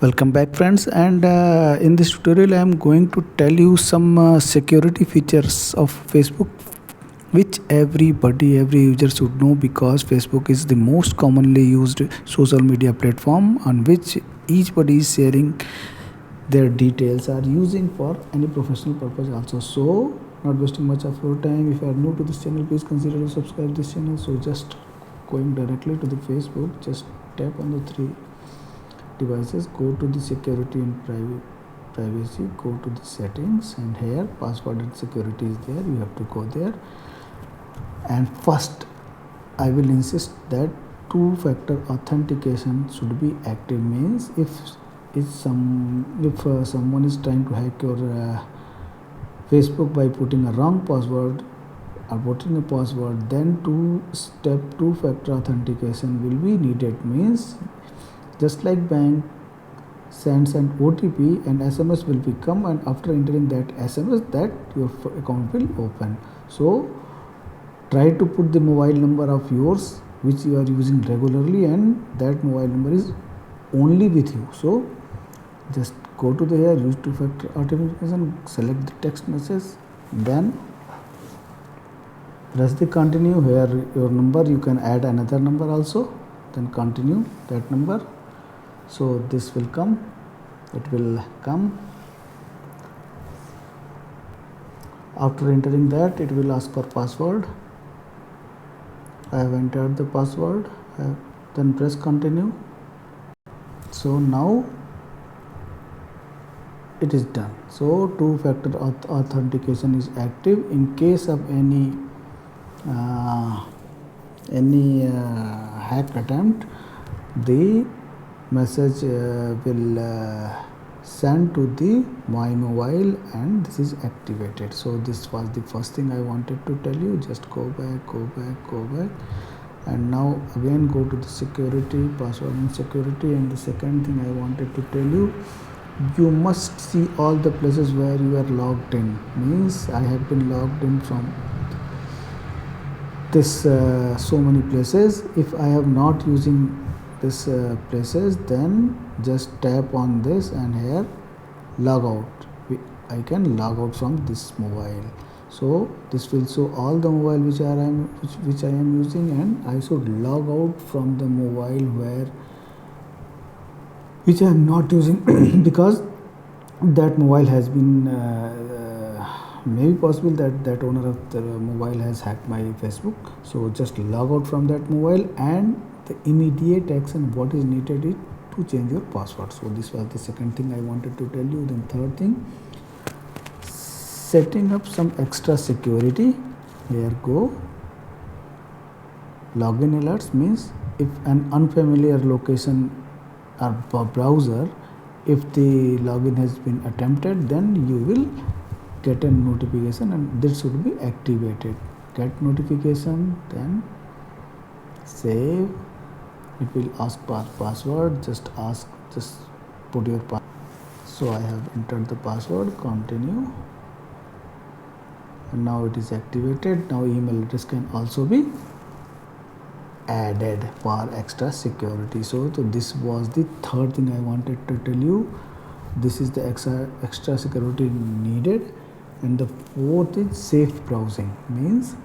Welcome back, friends. And in this tutorial, I am going to tell you some security features of Facebook, which every user should know, because Facebook is the most commonly used social media platform on which each body is sharing their details or using for any professional purpose also. So, not wasting much of your time, if you are new to this channel, please consider to subscribe this channel. So, just going directly to the Facebook, just tap on the three devices, go to the security and privacy, go to the settings, and here password and security is there. You have to go there, and first I will insist that two-factor authentication should be active. Means if someone is trying to hack your Facebook by putting a wrong password or putting a password, then two-factor authentication will be needed. Means just like bank sends an OTP and SMS will become, and after entering that SMS, that your account will open. So try to put the mobile number of yours which you are using regularly, and that mobile number is only with you. So just go to the here, use two-factor authentication, select the text message, then press the continue. Here your number, you can add another number also, then continue that number. So this will come, it will come. After entering that, it will ask for password. I have entered the password, then press continue. So now it is done. So two-factor authentication is active. In case of any hack attempt, the message will send to the my mobile, and this is activated. So this was the first thing I wanted to tell you. Just go back, and now again go to the security, password and security. And the second thing I wanted to tell you, you must see all the places where you are logged in. Means I have been logged in from this so many places. If I have not using this places, then just tap on this, and here log out. I can log out from this mobile. So this will show all the mobile which I am using, and I should log out from the mobile which I am not using because that mobile has been maybe possible that owner of the mobile has hacked my Facebook. So just log out from that mobile, and the immediate action what is needed is to change your password. So this was the second thing I wanted to tell you. Then third thing, setting up some extra security. Here go, login alerts. Means if an unfamiliar location or browser, if the login has been attempted, then you will get a notification, and this should be activated. Get notification, then save. It will ask for password. Just put your password. So I have entered the password, continue, and now it is activated. Now email address can also be added for extra security. So this was the third thing I wanted to tell you. This is the extra security needed. And the fourth is safe browsing. Means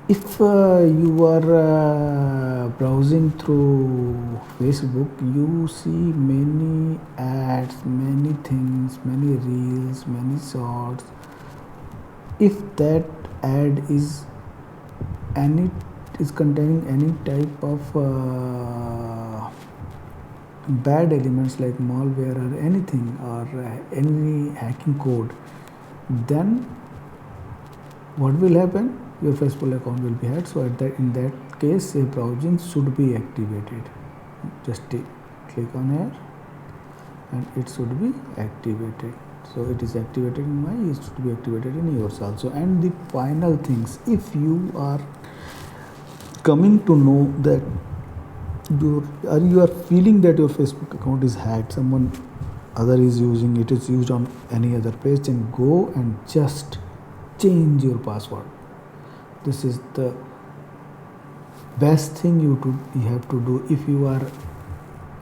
if you are browsing through Facebook, you see many ads, many things, many reels, many shorts. If that ad is containing any type of bad elements like malware or anything, or any hacking code, then what will happen? Your Facebook account will be hacked. So in that case, safe browsing should be activated. Just click on here, and it should be activated. So it is activated in my, it should be activated in yours also. And the final things, if you are coming to know that you are feeling that your Facebook account is hacked, someone other is using it, is used on any other page, then go and just change your password. This is the best thing you have to do. If you are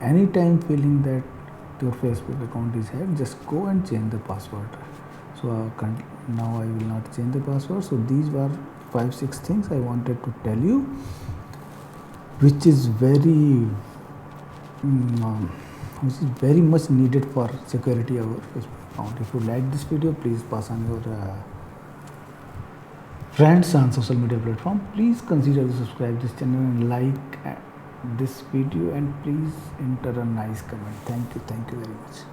anytime feeling that your Facebook account is hacked, just go and change the password. So now I will not change the password. So these were 5-6 things I wanted to tell you, which is which is very much needed for security of our Facebook account. If you like this video, please pass on your friends on social media platform. Please consider to subscribe this channel and like this video, and please enter a nice comment. Thank you very much.